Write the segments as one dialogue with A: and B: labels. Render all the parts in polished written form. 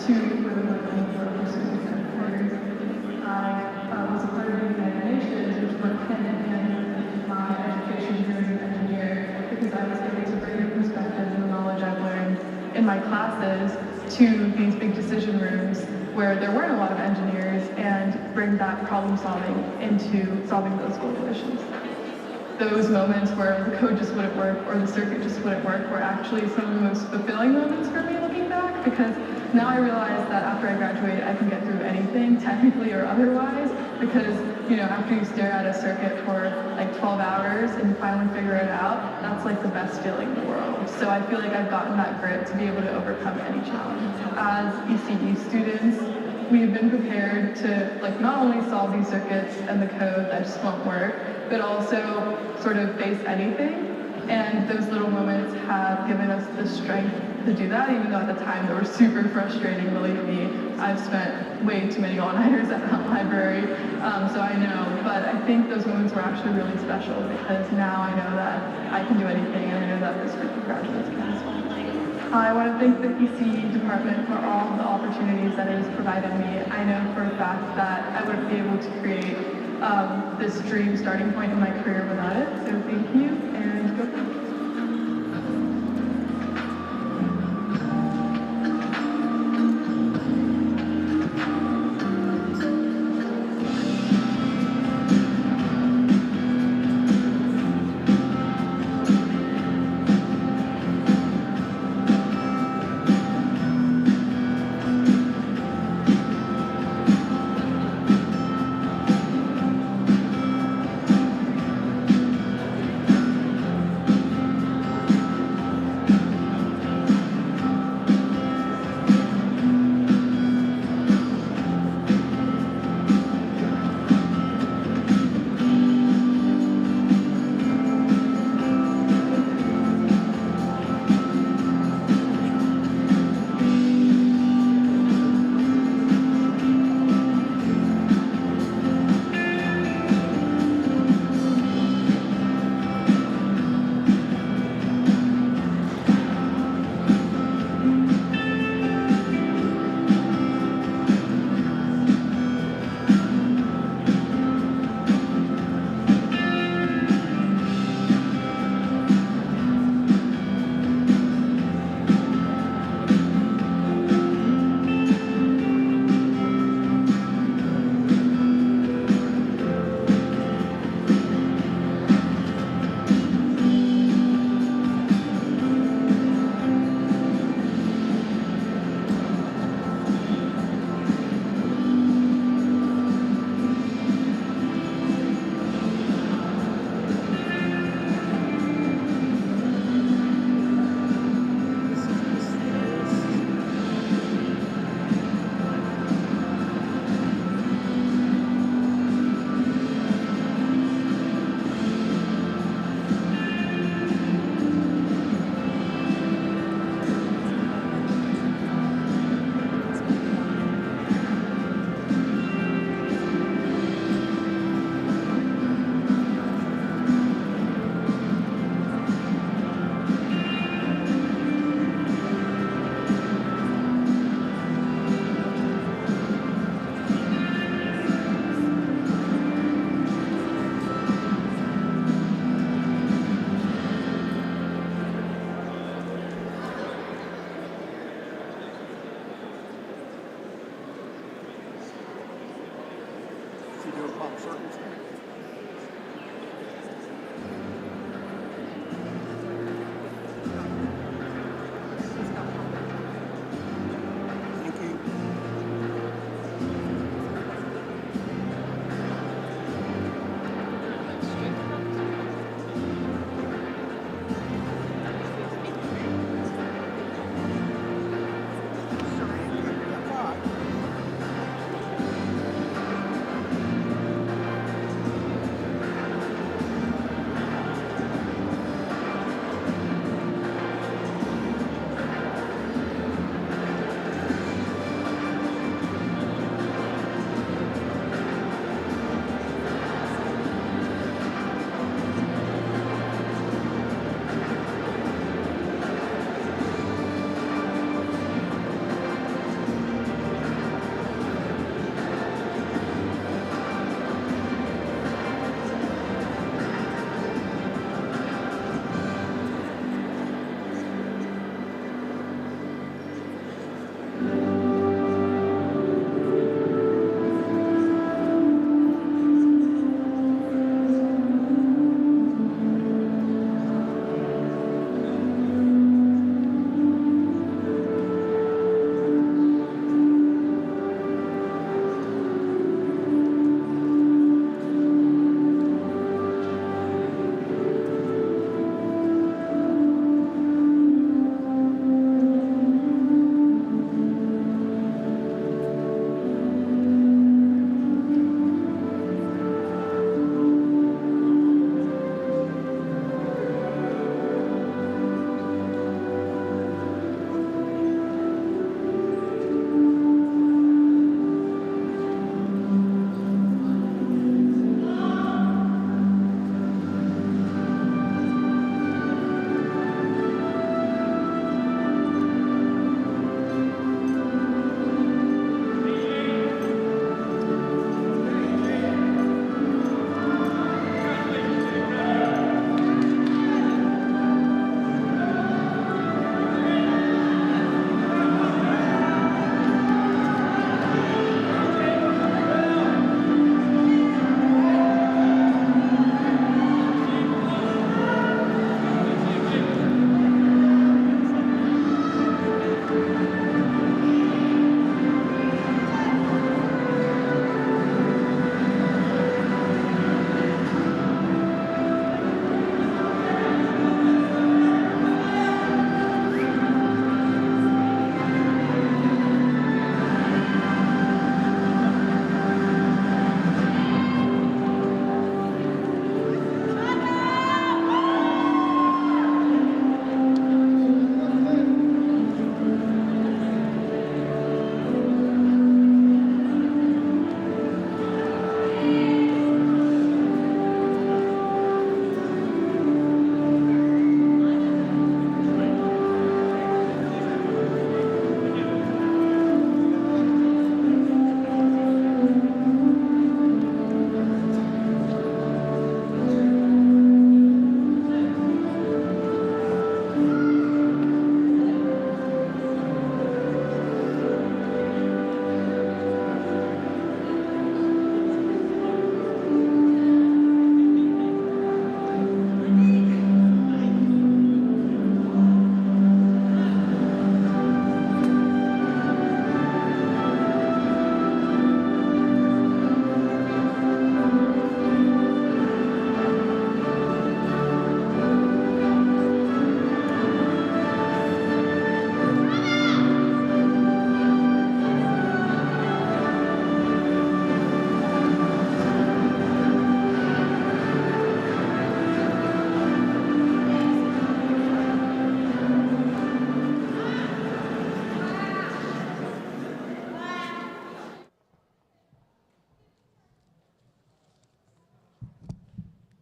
A: to women looking for pursuing their careers. I was a part of the United Nations, which worked hand in hand with my education here as an engineer, because I was able to bring the perspective and the knowledge I've learned in my classes to these big decision rooms where there weren't a lot of engineers, and bring that problem solving into solving those global issues. Those moments where the code just wouldn't work or the circuit just wouldn't work were actually some of the most fulfilling moments for me looking back, because now I realize that after I graduate I can get through anything, technically or otherwise, because after you stare at a circuit for like 12 hours and finally figure it out, that's like the best feeling in the world. So I feel like I've gotten that grit to be able to overcome any challenge. As ECE students, we have been prepared to not only solve these circuits and the code that just won't work, but also sort of face anything. And those little moments have given us the strength to do that, even though at the time they were super frustrating, believe me. I've spent way too many all-nighters at that library, so I know. But I think those moments were actually really special, because now I know that I can do anything, and I know that this group of graduates can as well. I want to thank the ECE department for all the opportunities that it has provided me. I know for a fact that I wouldn't be able to create this dream starting point in my career without it. So thank you, and go for it.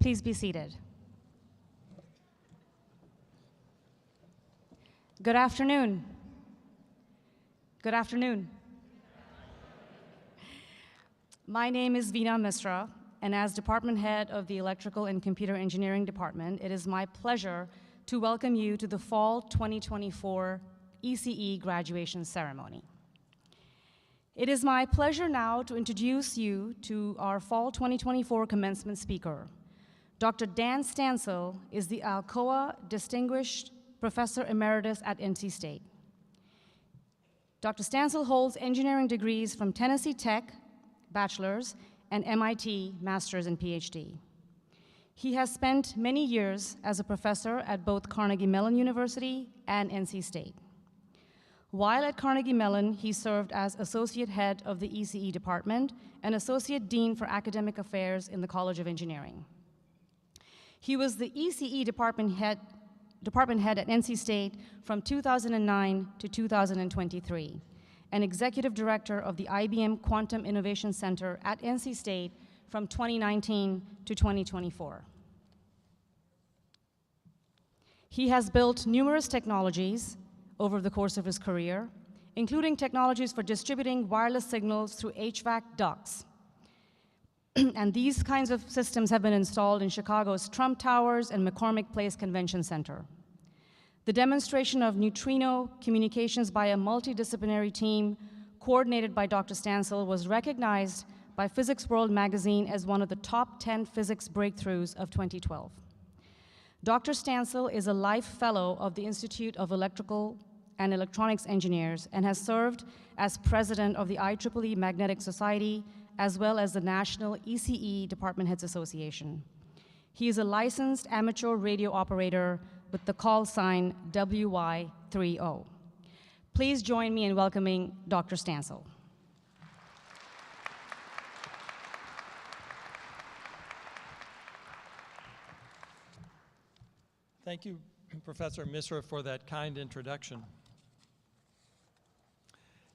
B: Please be seated. Good afternoon. Good afternoon. My name is Veena Misra, and as department head of the Electrical and Computer Engineering Department, it is my pleasure to welcome you to the Fall 2024 ECE graduation ceremony. It is my pleasure now to introduce you to our Fall 2024 commencement speaker. Dr. Dan Stansel is the Alcoa Distinguished Professor Emeritus at NC State. Dr. Stansel holds engineering degrees from Tennessee Tech, bachelor's, and MIT, master's and PhD. He has spent many years as a professor at both Carnegie Mellon University and NC State. While at Carnegie Mellon, he served as associate head of the ECE department and associate dean for academic affairs in the College of Engineering. He was the ECE department head at NC State from 2009 to 2023, and executive director of the IBM Quantum Innovation Center at NC State from 2019 to 2024. He has built numerous technologies over the course of his career, including technologies for distributing wireless signals through HVAC ducts. And these kinds of systems have been installed in Chicago's Trump Towers and McCormick Place Convention Center. The demonstration of neutrino communications by a multidisciplinary team coordinated by Dr. Stansel was recognized by Physics World magazine as one of the top 10 physics breakthroughs of 2012. Dr. Stansel is a Life Fellow of the Institute of Electrical and Electronics Engineers and has served as president of the IEEE Magnetic Society as well as the National ECE Department Heads Association. He is a licensed amateur radio operator with the call sign WY30. Please join me in welcoming Dr. Stansel.
C: Thank you, Professor Misra, for that kind introduction.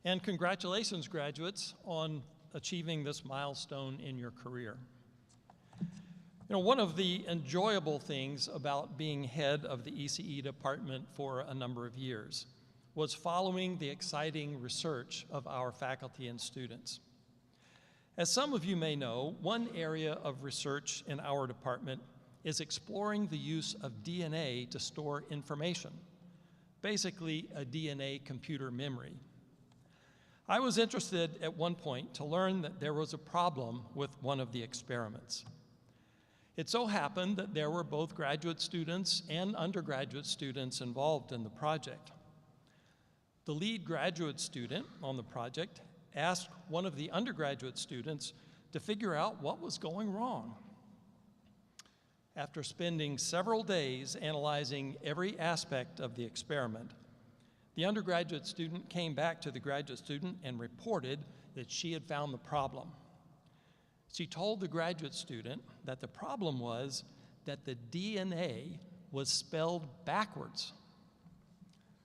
C: And congratulations, graduates, on achieving this milestone in your career. You know, one of the enjoyable things about being head of the ECE department for a number of years was following the exciting research of our faculty and students. As some of you may know, one area of research in our department is exploring the use of DNA to store information, basically a DNA computer memory. I was interested at one point to learn that there was a problem with one of the experiments. It so happened that there were both graduate students and undergraduate students involved in the project. The lead graduate student on the project asked one of the undergraduate students to figure out what was going wrong. After spending several days analyzing every aspect of the experiment, the undergraduate student came back to the graduate student and reported that she had found the problem. She told the graduate student that the problem was that the DNA was spelled backwards.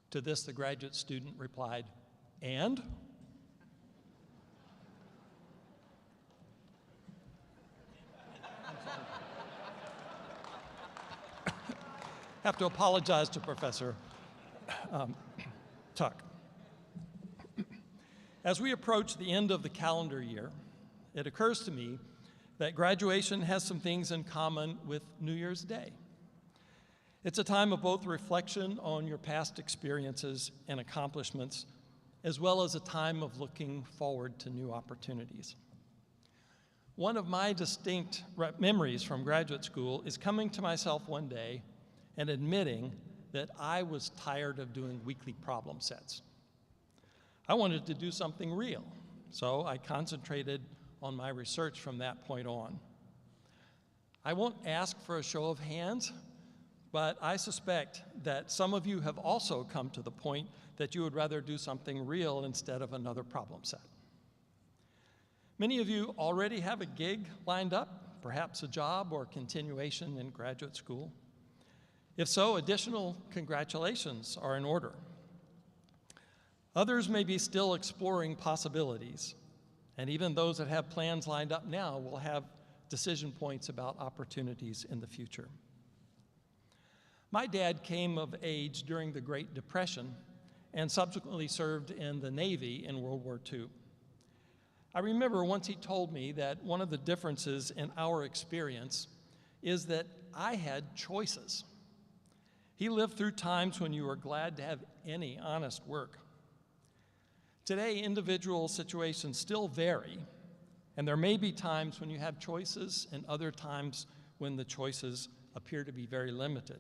C: To this, the graduate student replied, "And?" Have to apologize to Professor Tuck. As we approach the end of the calendar year, it occurs to me that graduation has some things in common with New Year's Day. It's a time of both reflection on your past experiences and accomplishments, as well as a time of looking forward to new opportunities. One of my distinct memories from graduate school is coming to myself one day and admitting that I was tired of doing weekly problem sets. I wanted to do something real, so I concentrated on my research from that point on. I won't ask for a show of hands, but I suspect that some of you have also come to the point that you would rather do something real instead of another problem set. Many of you already have a gig lined up, perhaps a job or continuation in graduate school. If so, additional congratulations are in order. Others may be still exploring possibilities, and even those that have plans lined up now will have decision points about opportunities in the future. My dad came of age during the Great Depression and subsequently served in the Navy in World War II. I remember once he told me that one of the differences in our experience is that I had choices. He lived through times when you were glad to have any honest work. Today, individual situations still vary, and there may be times when you have choices and other times when the choices appear to be very limited.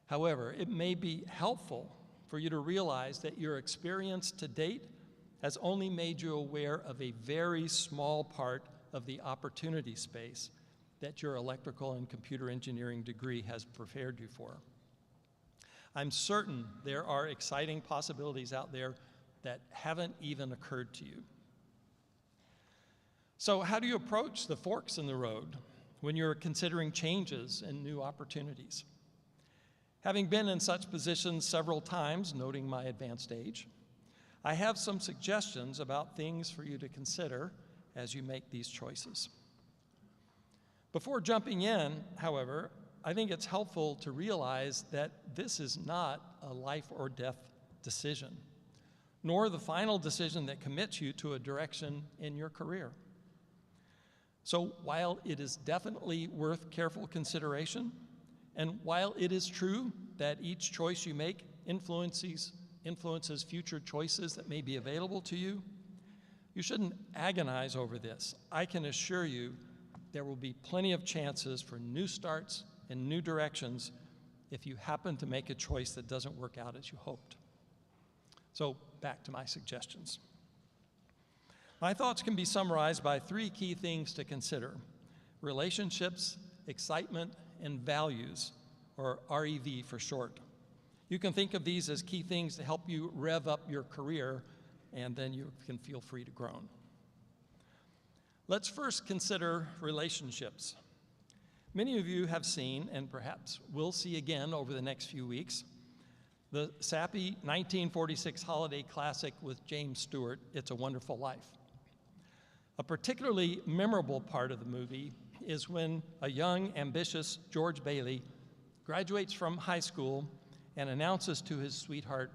C: However, it may be helpful for you to realize that your experience to date has only made you aware of a very small part of the opportunity space that your electrical and computer engineering degree has prepared you for. I'm certain there are exciting possibilities out there that haven't even occurred to you. So how do you approach the forks in the road when you're considering changes and new opportunities? Having been in such positions several times, noting my advanced age, I have some suggestions about things for you to consider as you make these choices. Before jumping in, however, I think it's helpful to realize that this is not a life or death decision, nor the final decision that commits you to a direction in your career. So while it is definitely worth careful consideration, and while it is true that each choice you make influences future choices that may be available to you, you shouldn't agonize over this. I can assure you there will be plenty of chances for new starts and new directions if you happen to make a choice that doesn't work out as you hoped. So back to my suggestions. My thoughts can be summarized by three key things to consider: relationships, excitement, and values, or REV for short. You can think of these as key things to help you rev up your career, and then you can feel free to groan. Let's first consider relationships. Many of you have seen, and perhaps will see again over the next few weeks, the sappy 1946 holiday classic with James Stewart, It's a Wonderful Life. A particularly memorable part of the movie is when a young, ambitious George Bailey graduates from high school and announces to his sweetheart,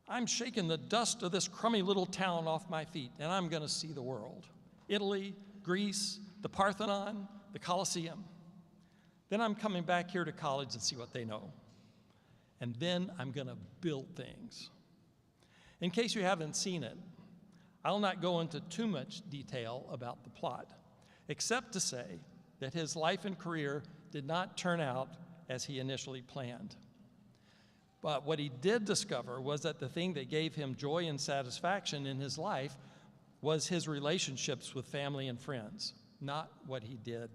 C: "I'm shaking the dust of this crummy little town off my feet, and I'm going to see the world. Italy, Greece, the Parthenon, the Coliseum. Then I'm coming back here to college and see what they know. And then I'm going to build things." In case you haven't seen it, I'll not go into too much detail about the plot, except to say that his life and career did not turn out as he initially planned. But what he did discover was that the thing that gave him joy and satisfaction in his life was his relationships with family and friends, not what he did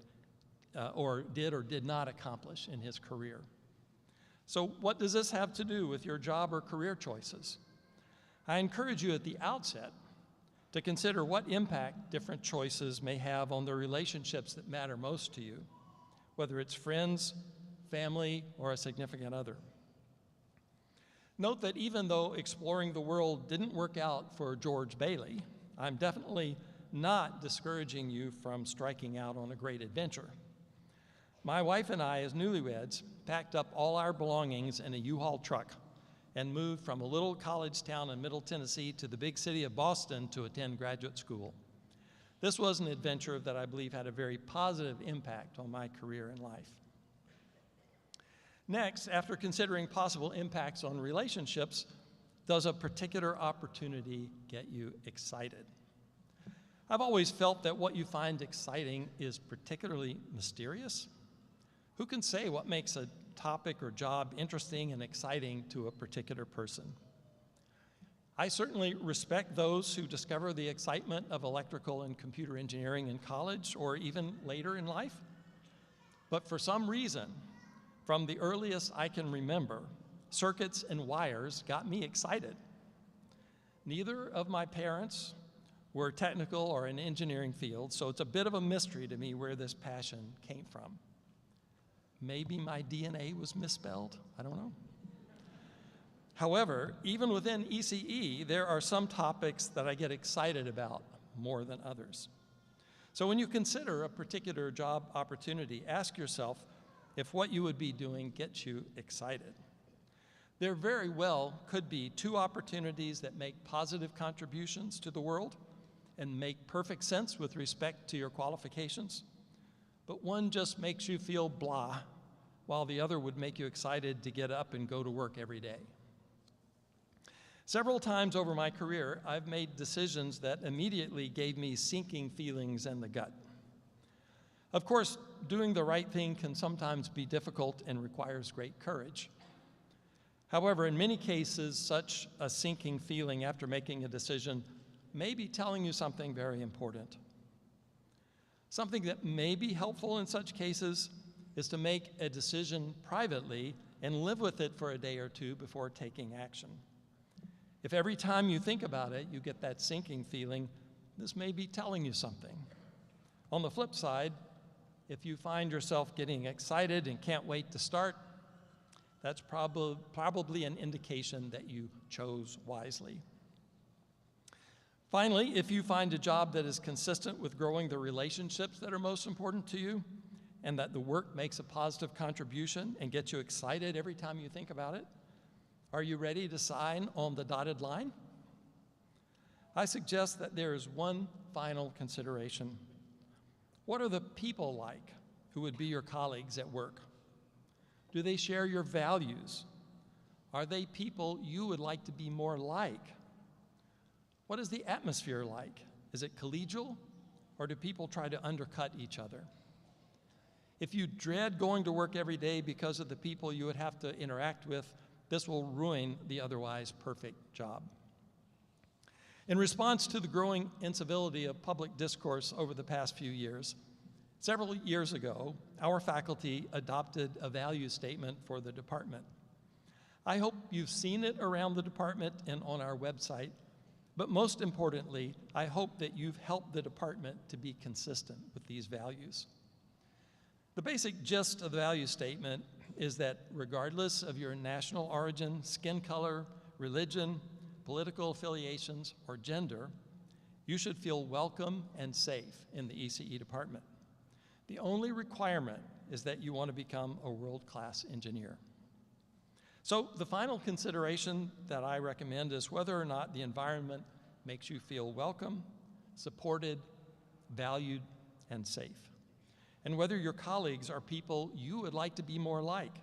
C: or did not accomplish in his career. So what does this have to do with your job or career choices? I encourage you at the outset to consider what impact different choices may have on the relationships that matter most to you, whether it's friends, family, or a significant other. Note that even though exploring the world didn't work out for George Bailey, I'm definitely not discouraging you from striking out on a great adventure. My wife and I, as newlyweds, packed up all our belongings in a U-Haul truck and moved from a little college town in Middle Tennessee to the big city of Boston to attend graduate school. This was an adventure that I believe had a very positive impact on my career and life. Next, after considering possible impacts on relationships, does a particular opportunity get you excited? I've always felt that what you find exciting is particularly mysterious. Who can say what makes a topic or job interesting and exciting to a particular person? I certainly respect those who discover the excitement of electrical and computer engineering in college or even later in life. But for some reason, from the earliest I can remember, circuits and wires got me excited. Neither of my parents were technical or in engineering fields, so it's a bit of a mystery to me where this passion came from. Maybe my DNA was misspelled, I don't know. However, even within ECE, there are some topics that I get excited about more than others. So when you consider a particular job opportunity, ask yourself if what you would be doing gets you excited. There very well could be two opportunities that make positive contributions to the world and make perfect sense with respect to your qualifications, but one just makes you feel blah, while the other would make you excited to get up and go to work every day. Several times over my career, I've made decisions that immediately gave me sinking feelings in the gut. Of course, doing the right thing can sometimes be difficult and requires great courage. However, in many cases, such a sinking feeling after making a decision may be telling you something very important. Something that may be helpful in such cases is to make a decision privately and live with it for a day or two before taking action. If every time you think about it, you get that sinking feeling, this may be telling you something. On the flip side, if you find yourself getting excited and can't wait to start, that's probably an indication that you chose wisely. Finally, if you find a job that is consistent with growing the relationships that are most important to you, and that the work makes a positive contribution and gets you excited every time you think about it, are you ready to sign on the dotted line? I suggest that there is one final consideration. What are the people like who would be your colleagues at work? Do they share your values? Are they people you would like to be more like? What is the atmosphere like? Is it collegial, or do people try to undercut each other? If you dread going to work every day because of the people you would have to interact with, this will ruin the otherwise perfect job. In response to the growing incivility of public discourse over the past few years, several years ago, our faculty adopted a value statement for the department. I hope you've seen it around the department and on our website, but most importantly, I hope that you've helped the department to be consistent with these values. The basic gist of the value statement is that regardless of your national origin, skin color, religion, political affiliations, or gender, you should feel welcome and safe in the ECE department. The only requirement is that you want to become a world-class engineer. So the final consideration that I recommend is whether or not the environment makes you feel welcome, supported, valued, and safe. And whether your colleagues are people you would like to be more like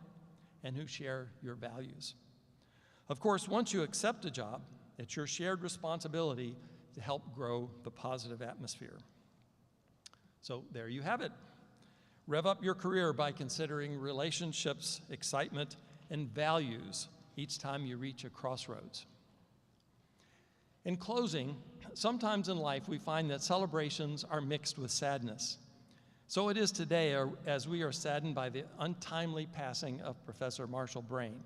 C: and who share your values. Of course, once you accept a job, it's your shared responsibility to help grow the positive atmosphere. So there you have it. Rev up your career by considering relationships, excitement, and values each time you reach a crossroads. In closing, sometimes in life we find that celebrations are mixed with sadness. So it is today as we are saddened by the untimely passing of Professor Marshall Brain.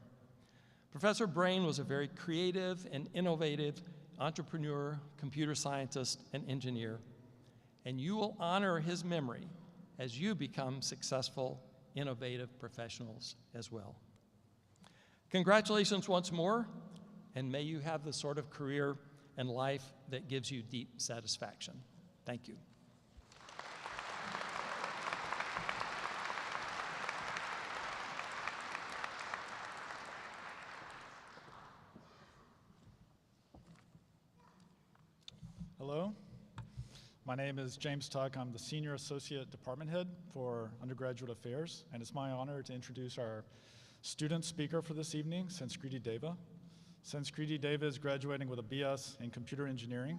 C: Professor Brain was a very creative and innovative entrepreneur, computer scientist, and engineer, and you will honor his memory as you become successful, innovative professionals as well. Congratulations once more, and may you have the sort of career and life that gives you deep satisfaction. Thank you.
D: Hello, my name is James Tuck. I'm the Senior Associate Department Head for Undergraduate Affairs, and it's my honor to introduce our student speaker for this evening, Sanskriti Deva. Sanskriti Deva is graduating with a BS in Computer Engineering.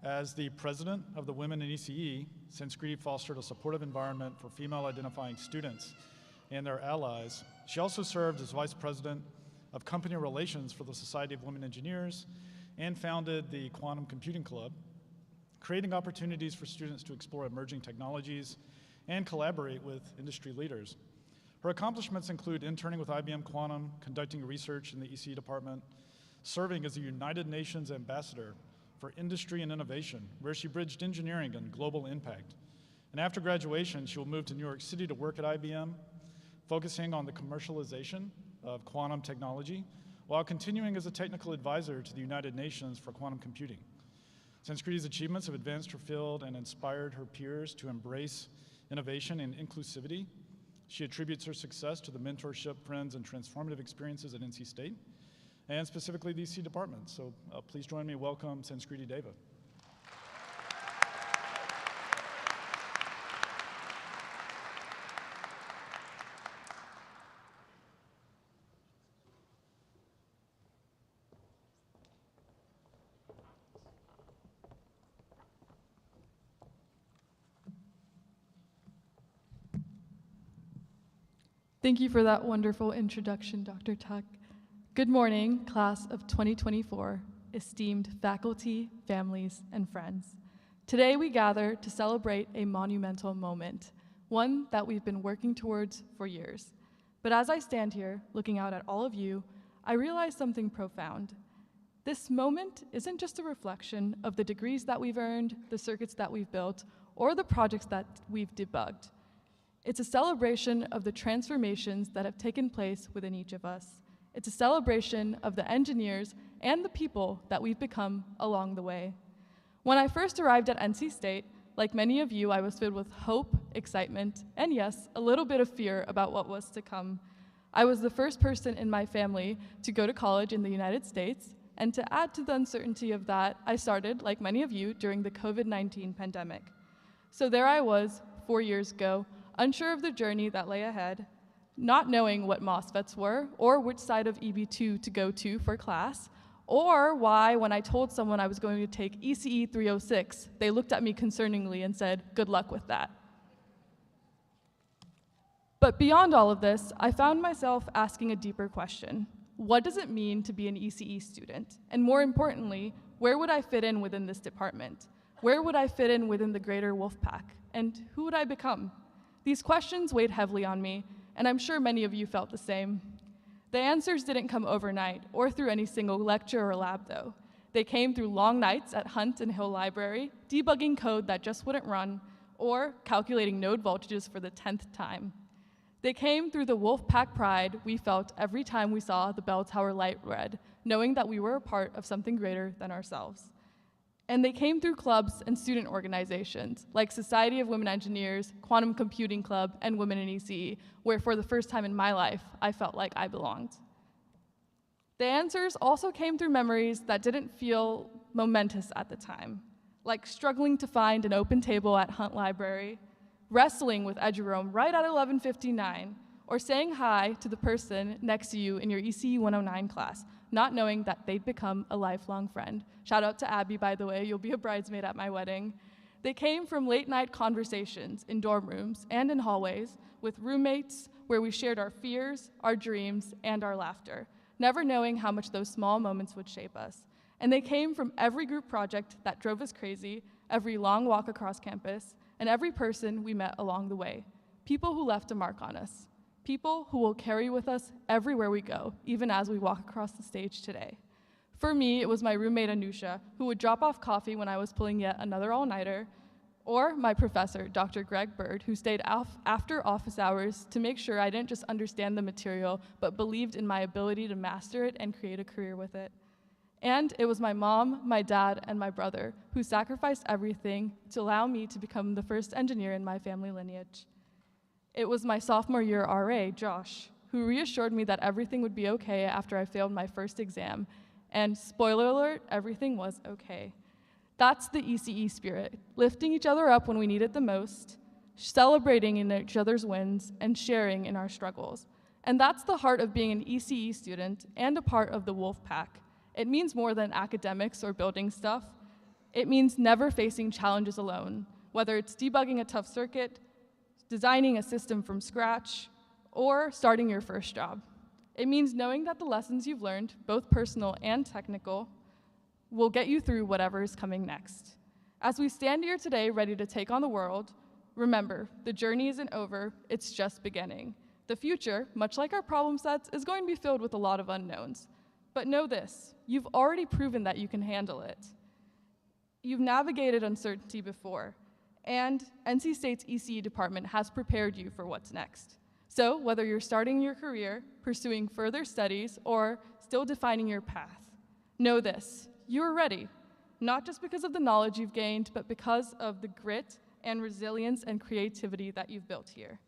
D: As the president of the Women in ECE, Sanskriti fostered a supportive environment for female-identifying students and their allies. She also served as vice president of company relations for the Society of Women Engineers and founded the Quantum Computing Club, creating opportunities for students to explore emerging technologies and collaborate with industry leaders. Her accomplishments include interning with IBM Quantum, conducting research in the ECE department, serving as a United Nations ambassador for industry and innovation, where she bridged engineering and global impact. And after graduation, she will move to New York City to work at IBM, focusing on the commercialization of quantum technology, while continuing as a technical advisor to the United Nations for quantum computing. Sanskriti's achievements have advanced her field and inspired her peers to embrace innovation and inclusivity. She attributes her success to the mentorship, friends, and transformative experiences at NC State, and specifically the ECE department. So please join me in welcome Sanskriti Deva.
A: Thank you for that wonderful introduction, Dr. Tuck. Good morning, class of 2024, esteemed faculty, families, and friends. Today we gather to celebrate a monumental moment, one that we've been working towards for years. But as I stand here, looking out at all of you, I realize something profound. This moment isn't just a reflection of the degrees that we've earned, the circuits that we've built, or the projects that we've debugged. It's a celebration of the transformations that have taken place within each of us. It's a celebration of the engineers and the people that we've become along the way. When I first arrived at NC State, like many of you, I was filled with hope, excitement, and yes, a little bit of fear about what was to come. I was the first person in my family to go to college in the United States, and to add to the uncertainty of that, I started, like many of you, during the COVID-19 pandemic. So there I was, 4 years ago, unsure of the journey that lay ahead, not knowing what MOSFETs were, or which side of EB2 to go to for class, or why, when I told someone I was going to take ECE 306, they looked at me concerningly and said, "Good luck with that." But beyond all of this, I found myself asking a deeper question. What does it mean to be an ECE student? And more importantly, where would I fit in within this department? Where would I fit in within the greater Wolfpack? And who would I become? These questions weighed heavily on me, and I'm sure many of you felt the same. The answers didn't come overnight or through any single lecture or lab, though. They came through long nights at Hunt and Hill Library, debugging code that just wouldn't run, or calculating node voltages for the 10th time. They came through the Wolfpack pride we felt every time we saw the bell tower light red, knowing that we were a part of something greater than ourselves. And they came through clubs and student organizations like Society of Women Engineers, Quantum Computing Club, and Women in ECE, where for the first time in my life, I felt like I belonged. The answers also came through memories that didn't feel momentous at the time, like struggling to find an open table at Hunt Library, wrestling with Ed Jerome right at 11:59, or saying hi to the person next to you in your ECE 109 class, not knowing that they'd become a lifelong friend. Shout out to Abby, by the way, you'll be a bridesmaid at my wedding. They came from late night conversations in dorm rooms and in hallways with roommates where we shared our fears, our dreams, and our laughter, never knowing how much those small moments would shape us. And they came from every group project that drove us crazy, every long walk across campus, and every person we met along the way, people who left a mark on us. People who will carry with us everywhere we go, even as we walk across the stage today. For me, it was my roommate Anusha, who would drop off coffee when I was pulling yet another all-nighter, or my professor, Dr. Greg Bird, who stayed after office hours to make sure I didn't just understand the material, but believed in my ability to master it and create a career with it. And it was my mom, my dad, and my brother who sacrificed everything to allow me to become the first engineer in my family lineage. It was my sophomore year RA, Josh, who reassured me that everything would be okay after I failed my first exam. And spoiler alert, everything was okay. That's the ECE spirit, lifting each other up when we need it the most, celebrating in each other's wins, and sharing in our struggles. And that's the heart of being an ECE student and a part of the Wolfpack. It means more than academics or building stuff. It means never facing challenges alone, whether it's debugging a tough circuit, designing a system from scratch, or starting your first job. It means knowing that the lessons you've learned, both personal and technical, will get you through whatever is coming next. As we stand here today ready to take on the world, remember, the journey isn't over, it's just beginning. The future, much like our problem sets, is going to be filled with a lot of unknowns. But know this, you've already proven that you can handle it. You've navigated uncertainty before, and NC State's ECE department has prepared you for what's next. So whether you're starting your career, pursuing further studies, or still defining your path, know this, you're ready.
E: not just because of the knowledge you've gained, but because of the grit and resilience and creativity that you've built here.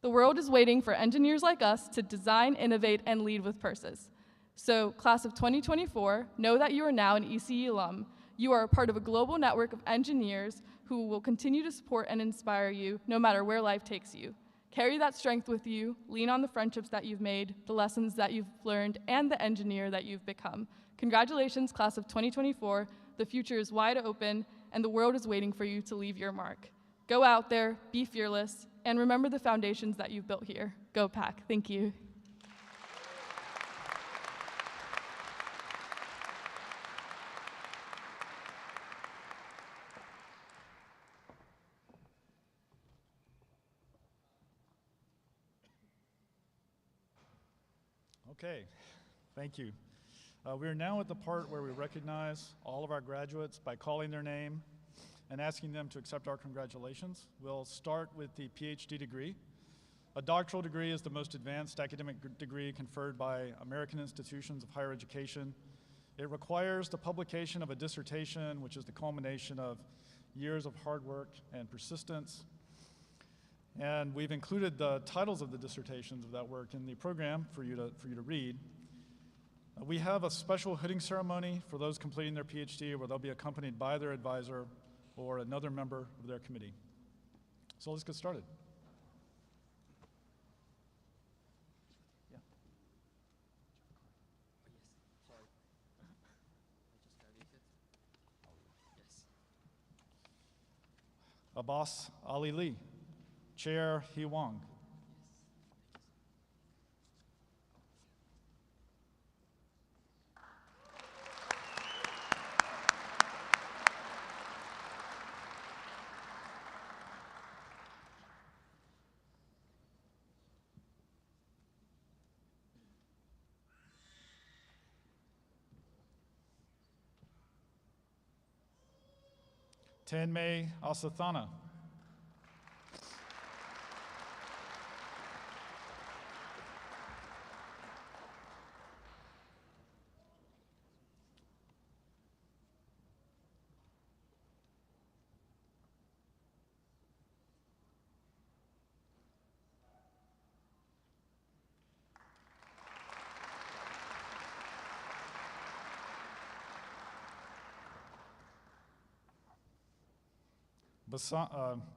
E: The world is waiting for engineers like us to design, innovate, and lead with purpose. So, class of 2024, know that you are now an ECE alum. You are a part of a global network of engineers who will continue to support and inspire you no matter where life takes you. Carry that strength with you, lean on the friendships that you've made, the lessons that you've learned, and the engineer that you've become. Congratulations, class of 2024. The future is wide open, and the world is waiting for you to leave your mark. Go out there, be fearless, and remember the foundations that you've built here. Go Pack. Thank you.
D: Okay, thank you. We are now at the part where we recognize all of our graduates by calling their name and asking them to accept our congratulations. We'll start with the PhD degree. A doctoral degree is the most advanced academic degree conferred by American institutions of higher education. It requires the publication of a dissertation, which is the culmination of years of hard work and persistence. And we've included the titles of the dissertations of that work in the program for you to read. We have a special hooding ceremony for those completing their PhD where they'll be accompanied by their advisor or another member of their committee. So let's get started. Yeah. Abbas Ali Lee, Chair Hee Wong. Tanmay Asathana.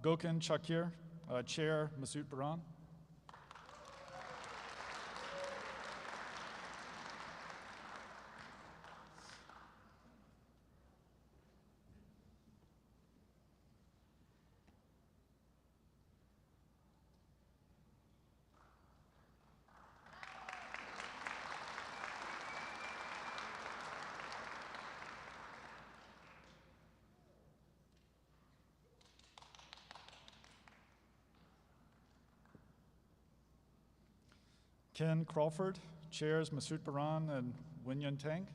D: Gokin Chakir, Chair Masood Baran. Ken Crawford, chairs Masood Baran and Winyun Tang.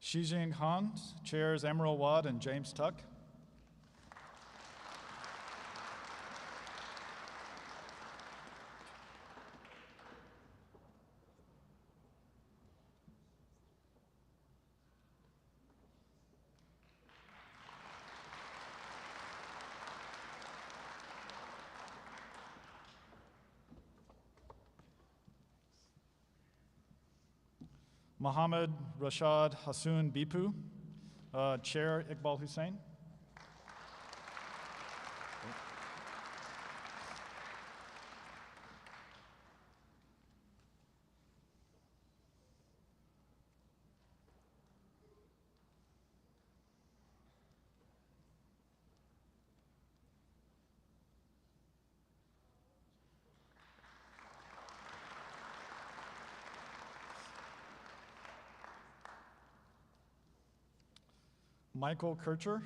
D: Shijing Han, chairs Emerald Wad and James Tuck. Mohammed Rashad Hassoun Bipu, Chair Iqbal Hussain. Michael Kircher,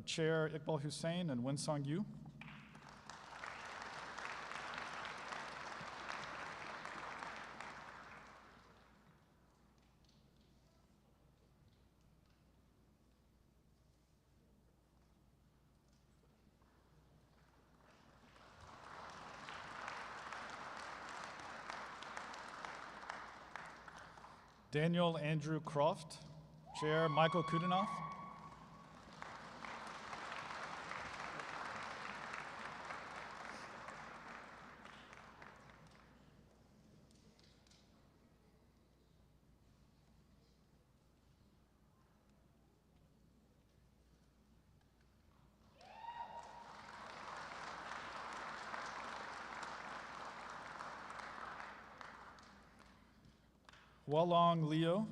D: Chair Iqbal Hussain and Winsong Yu. Daniel Andrew Croft, Chair Michael Kudinoff. Hualong Leo,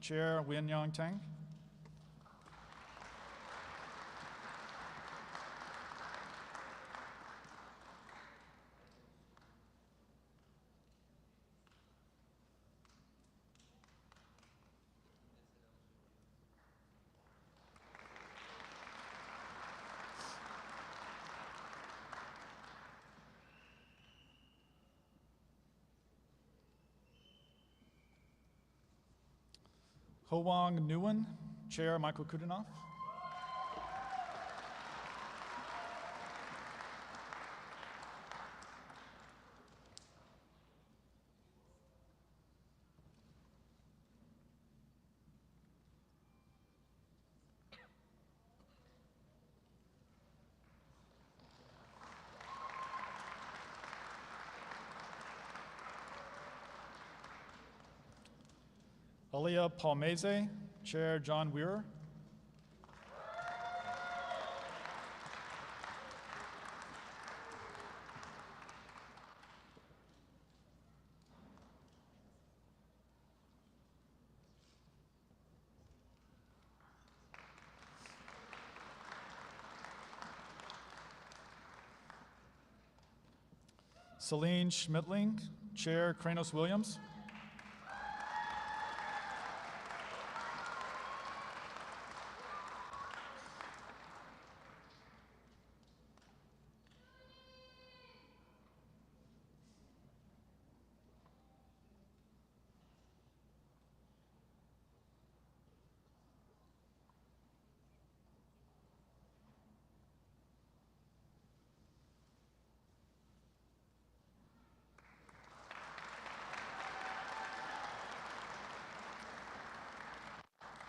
D: Chair Win Yang Tang. Ho-Wang Nguyen, Chair Michael Kudinoff. Alia Palmese, Chair John Weir. Celine Schmitling, Chair Kranos Williams.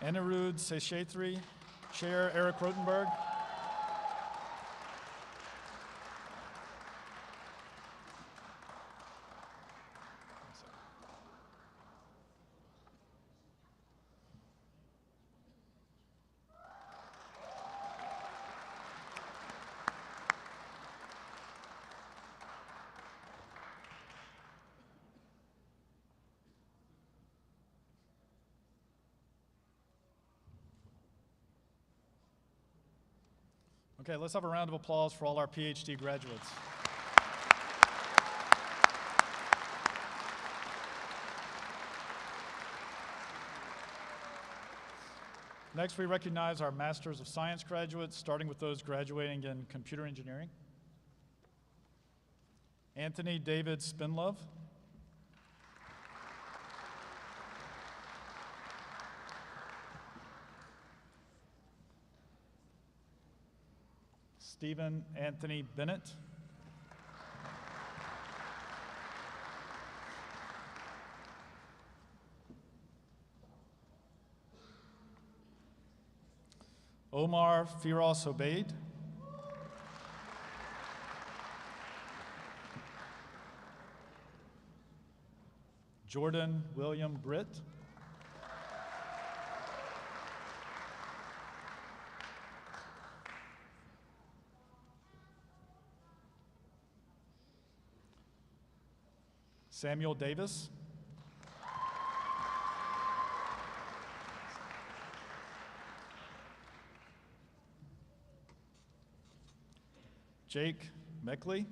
D: Anirudh Seshetri, Chair Eric Rotenberg. Okay, let's have a round of applause for all our PhD graduates. Next, we recognize our Masters of Science graduates, starting with those graduating in computer engineering. Anthony David Spinlove. Stephen Anthony Bennett. Omar Firas Obeid. Jordan William Britt. Samuel Davis. Jake Meckley.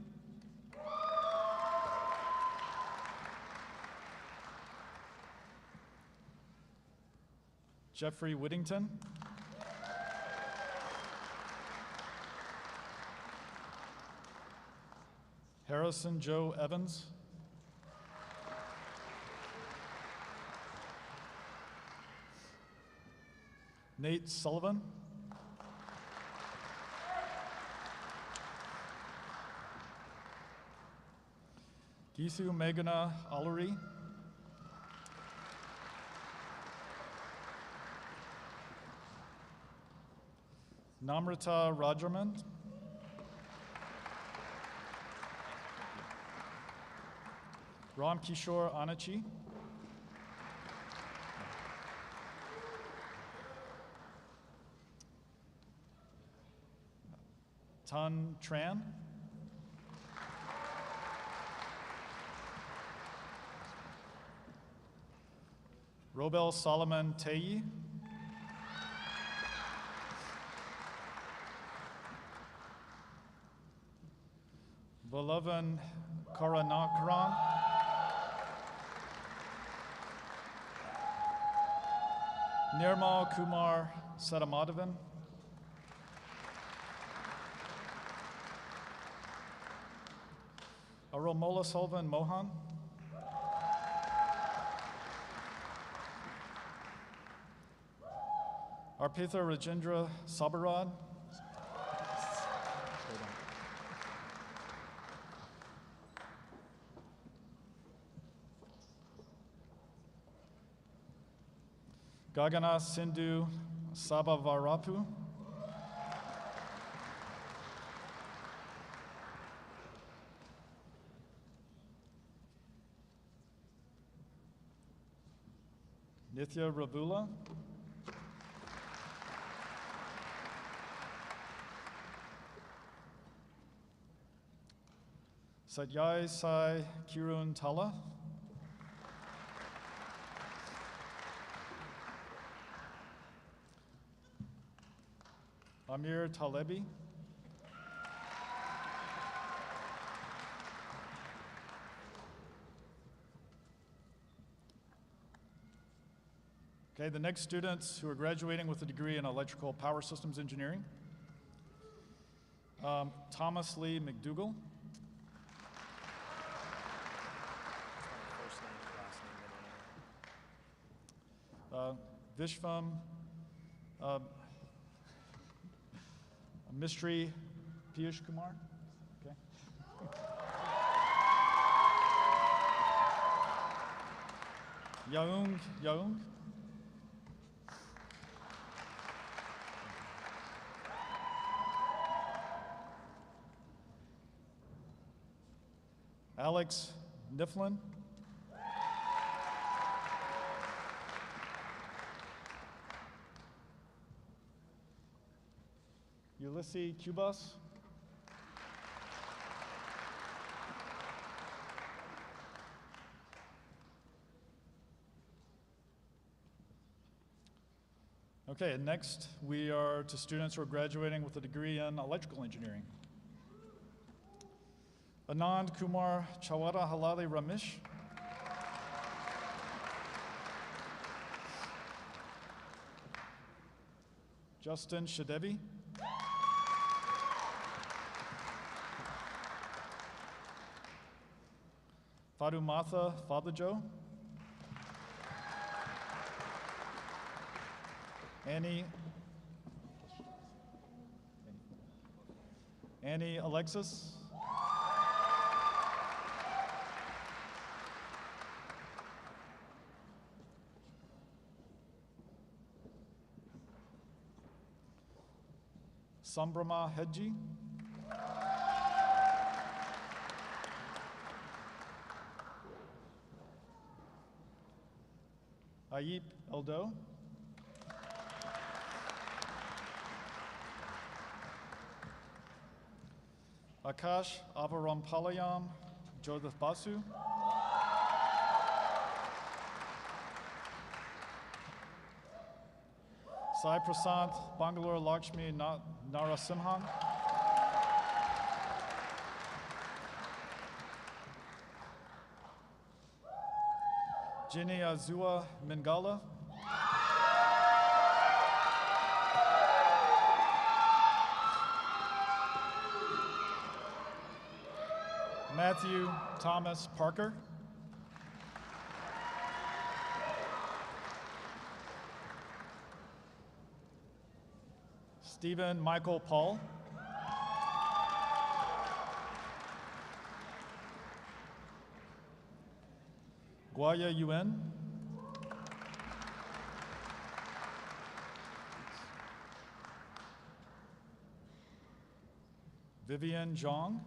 D: Jeffrey Whittington. Harrison Joe Evans. Nate Sullivan. Gisu Meghana Aluri. Namrata Rajaman. Ram Kishore Anachi. Tan Tran. Robel Solomon Teyi. Volavan Karanakaran. Nirmal Kumar Sadamadavan. Aromola Solvan Mohan. Arpitha Rajendra Sabarad. Gagana Sindhu Sabavarapu. Nithya Ravula. Satyai Sai Kirun Tala. Amir Talebi. Okay, the next students who are graduating with a degree in electrical power systems engineering. Thomas Lee McDougall. Vishvam Mystery Piyush Kumar. Okay. Yaung. Alex Niflin. Ulysses Cubas. Okay, and next we are to students who are graduating with a degree in electrical engineering. Anand Kumar Chawada Halali Ramesh. Justin Shadevi. Fadumatha Fatherjo. Annie Alexis. Sambrama Hedji. Ayip Eldo. Akash Avarampalayam Joseph Basu. Sai Prasant Bangalore Lakshmi Narasimhan. Ginny Azua Mingala. Matthew Thomas Parker. Stephen Michael Paul. Guaya Yuen. Vivian Zhang.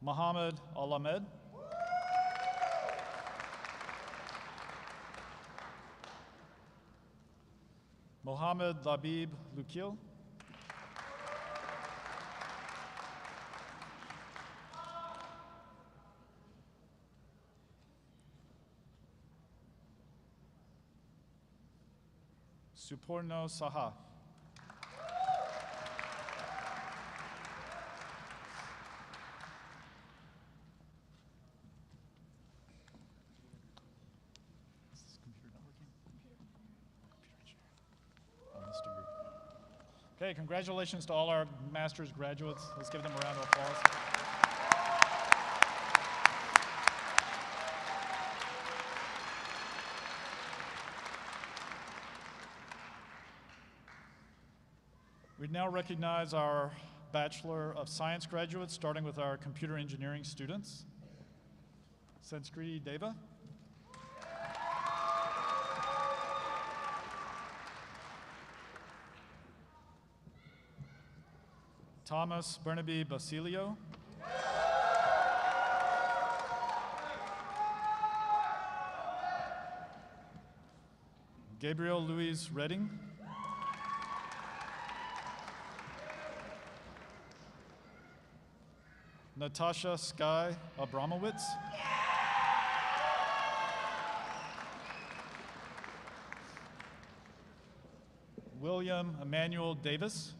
D: Mohammed Al-Ahmed. Mohammed Labib Lukil. Suporno Saha. Is this computer not working? Oh, Mr. Group. Okay, congratulations to all our master's graduates. Let's give them a round of applause. We now recognize our Bachelor of Science graduates, starting with our computer engineering students. Sanskriti Deva. Thomas Burnaby Basilio. Gabriel Louise Redding. Natasha Sky Abramowitz. William Emmanuel Davis.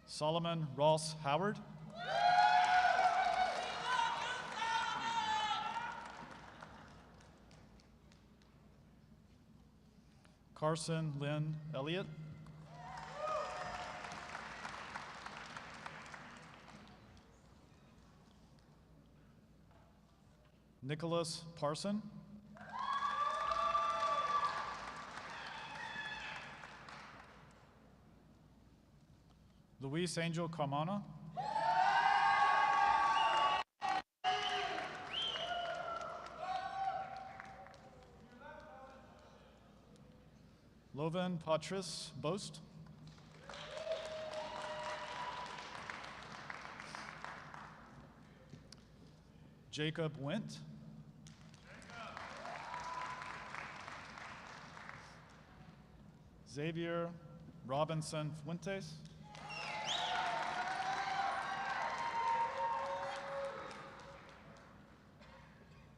D: Solomon Ross Howard. Carson Lynn Elliott. Nicholas Parson. Luis Angel Carmona. Lovan Patrice Boast. Jacob Went. Xavier Robinson Fuentes.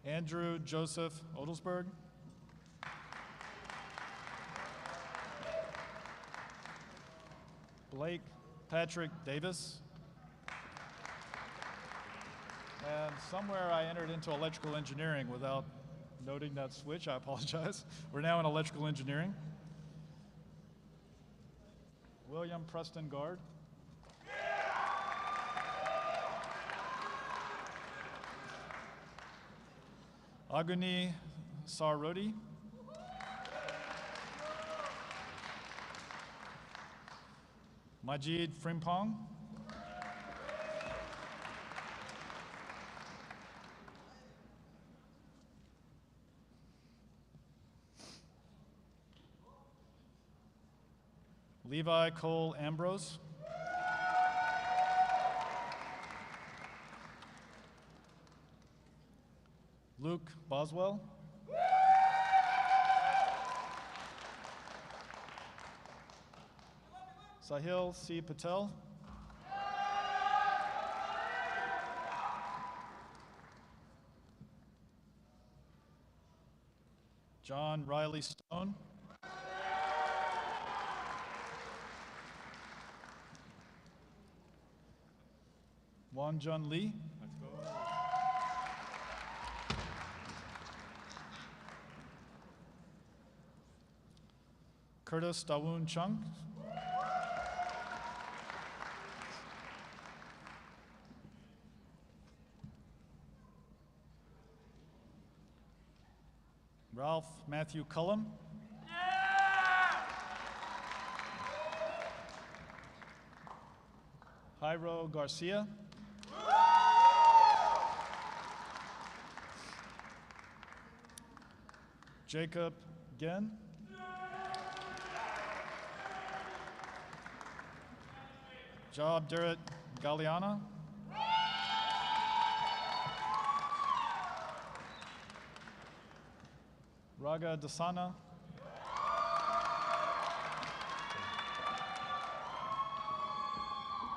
D: Andrew Joseph Odelsberg. Blake Patrick Davis. And somewhere I entered into electrical engineering without noting that switch. I apologize. We're now in electrical engineering. William Preston Guard. Aguni Sarodi. Majid Frimpong. Levi Cole Ambrose. Luke Boswell. Sahil C. Patel. John Riley Stone. Wanjun Lee. Let's go. Curtis Dawoon Chung. Ralph Matthew Cullum. Jairo Garcia. Jacob Gen. Job Derek Galliana. Raga Dasana.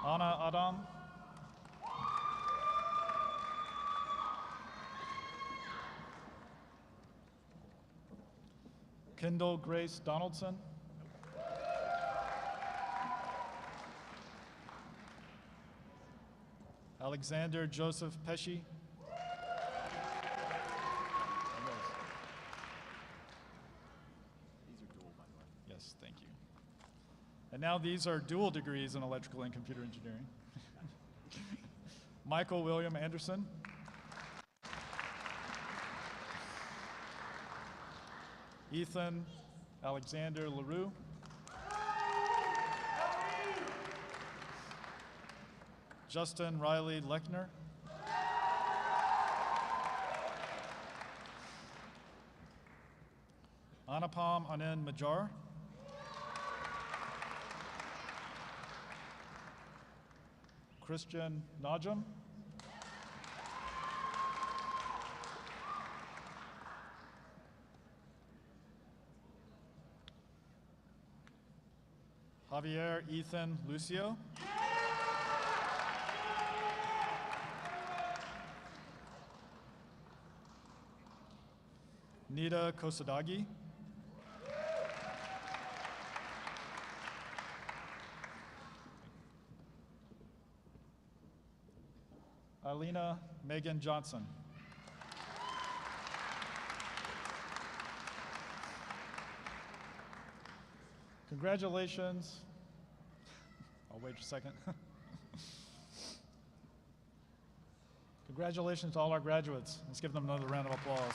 D: Anna Adam. Kendall Grace Donaldson. Alexander Joseph Pesci. Yes, thank you. And now these are dual degrees in electrical and computer engineering. Michael William Anderson. Ethan Alexander LaRue. Justin Riley Lechner. Anupam Anand Majar. Christian Najam. Javier Ethan Lucio. Nita Kosadagi. Alina Megan Johnson. Congratulations. I'll wait a second. Congratulations to all our graduates. Let's give them another round of applause.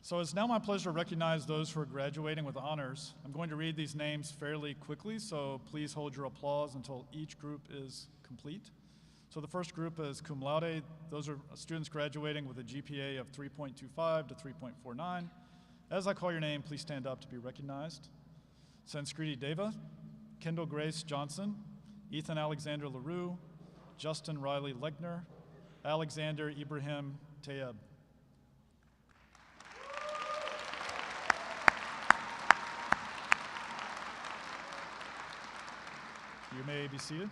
D: So it's now my pleasure to recognize those who are graduating with honors. I'm going to read these names fairly quickly, so please hold your applause until each group is complete. So the first group is cum laude. Those are students graduating with a GPA of 3.25 to 3.49. As I call your name, please stand up to be recognized. Sanskriti Deva, Kendall Grace Johnson, Ethan Alexander LaRue, Justin Riley Lechner, Alexander Ibrahim Tayeb. You may be seated.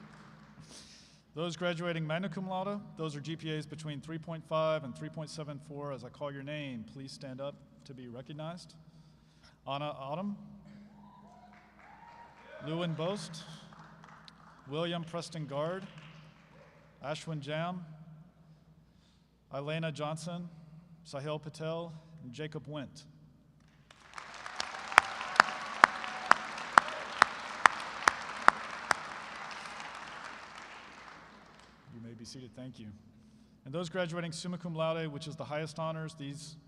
D: Those graduating magna cum laude, those are GPAs between 3.5 and 3.74. As I call your name, please stand up to be recognized. Anna Autumn, Lewin Boast, William Preston Guard, Ashwin Jam, Elena Johnson, Sahil Patel, and Jacob Wendt. You may be seated, thank you. And those graduating summa cum laude, which is the highest honors,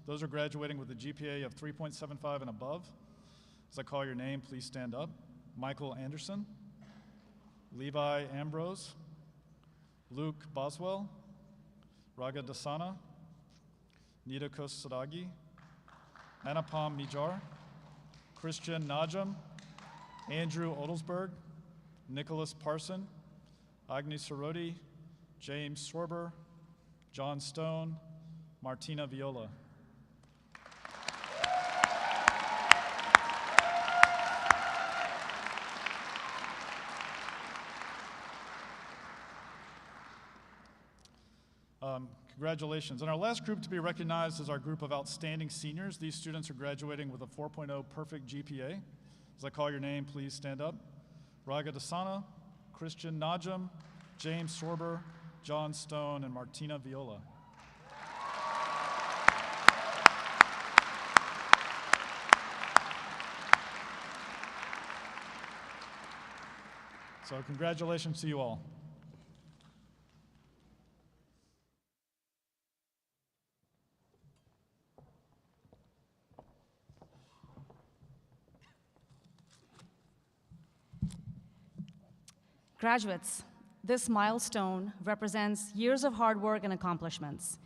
D: those are graduating with a GPA of 3.75 and above. As I call your name, please stand up. Michael Anderson, Levi Ambrose, Luke Boswell, Raga Dasana, Nita Kosadagi, Anupam Mijar, Christian Najam, Andrew Odelsberg, Nicholas Parson, Agni Sarodi, James Swerber, John Stone, Martina Viola. Congratulations. And our last group to be recognized is our group of outstanding seniors. These students are graduating with a 4.0 perfect GPA. As I call your name, please stand up. Raga Dasana, Christian Najam, James Sorber, John Stone, and Martina Viola. So congratulations to you all.
B: Graduates, this milestone represents years of hard work and accomplishments.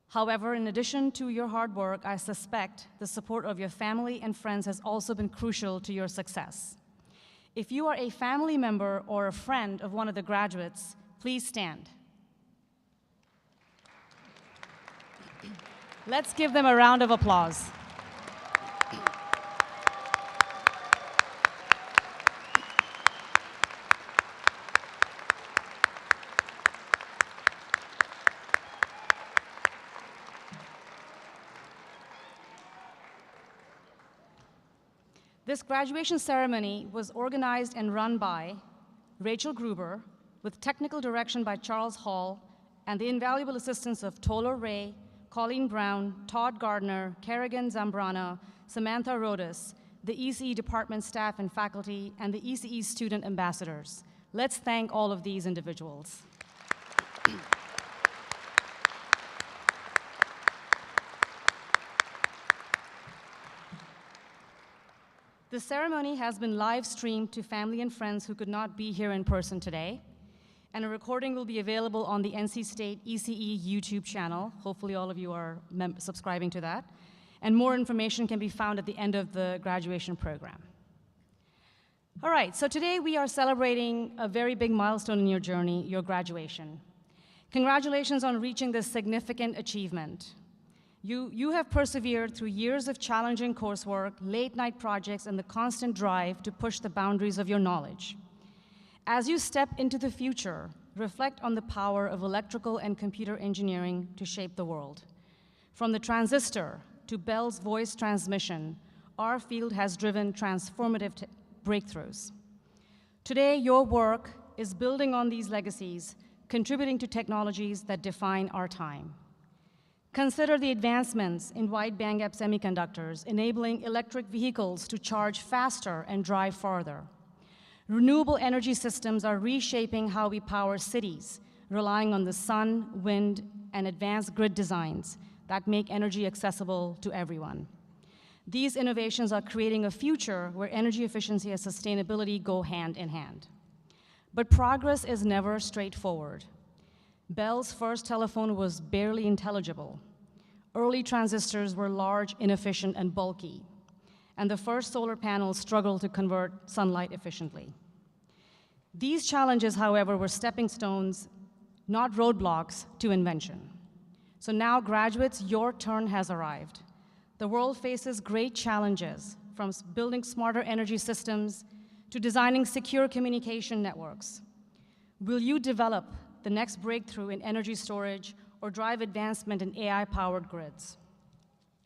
B: However, in addition to your hard work, I suspect the support of your family and friends has also been crucial to your success. If you are a family member or a friend of one of the graduates, please stand. Let's give them a round of applause. This graduation ceremony was organized and run by Rachel Gruber, with technical direction by Charles Hall, and the invaluable assistance of Tola Ray, Colleen Brown, Todd Gardner, Kerrigan Zambrana, Samantha Rodas, the ECE department staff and faculty, and the ECE student ambassadors. Let's thank all of these individuals. The ceremony has been live streamed to family and friends who could not be here in person today, and a recording will be available on the NC State ECE YouTube channel. Hopefully all of you are subscribing to that. And more information can be found at the end of the graduation program. All right, so today we are celebrating a very big milestone in your journey, your graduation. Congratulations on reaching this significant achievement. You have persevered through years of challenging coursework, late-night projects, and the constant drive to push the boundaries of your knowledge. As you step into the future, reflect on the power of electrical and computer engineering to shape the world. From the transistor to Bell's voice transmission, our field has driven transformative breakthroughs. Today, your work is building on these legacies, contributing to technologies that define our time. Consider the advancements in wide bandgap semiconductors, enabling electric vehicles to charge faster and drive farther. Renewable energy systems are reshaping how we power cities, relying on the sun, wind, and advanced grid designs that make energy accessible to everyone. These innovations are creating a future where energy efficiency and sustainability go hand in hand. But progress is never straightforward. Bell's first telephone was barely intelligible. Early transistors were large, inefficient, and bulky. And the first solar panels struggled to convert sunlight efficiently. These challenges, however, were stepping stones, not roadblocks, to invention. So now, graduates, your turn has arrived. The world faces great challenges, from building smarter energy systems to designing secure communication networks. Will you develop the next breakthrough in energy storage or drive advancement in AI-powered grids?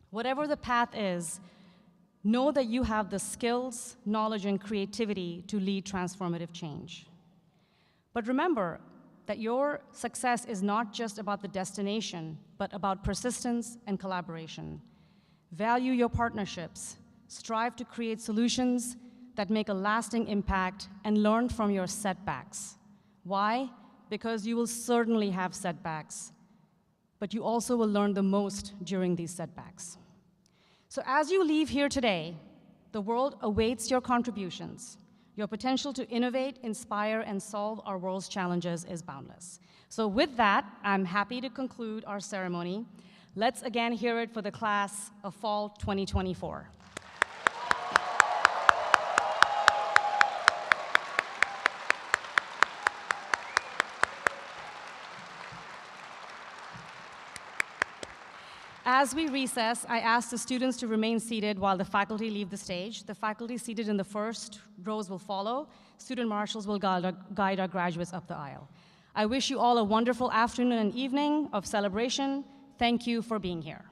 B: Whatever the path is, know that you have the skills, knowledge, and creativity to lead transformative change. But remember that your success is not just about the destination, but about persistence and collaboration. Value your partnerships, strive to create solutions that make a lasting impact, and learn from your setbacks. Why? Because you will certainly have setbacks, but you also will learn the most during these setbacks. So as you leave here today, the world awaits your contributions. Your potential to innovate, inspire, and solve our world's challenges is boundless. So with that, I'm happy to conclude our ceremony. Let's again hear it for the class of Fall 2024. As we recess, I ask the students to remain seated while the faculty leave the stage. The faculty seated in the first rows will follow. Student marshals will guide our graduates up the aisle. I wish you all a wonderful afternoon and evening of celebration. Thank you for being here.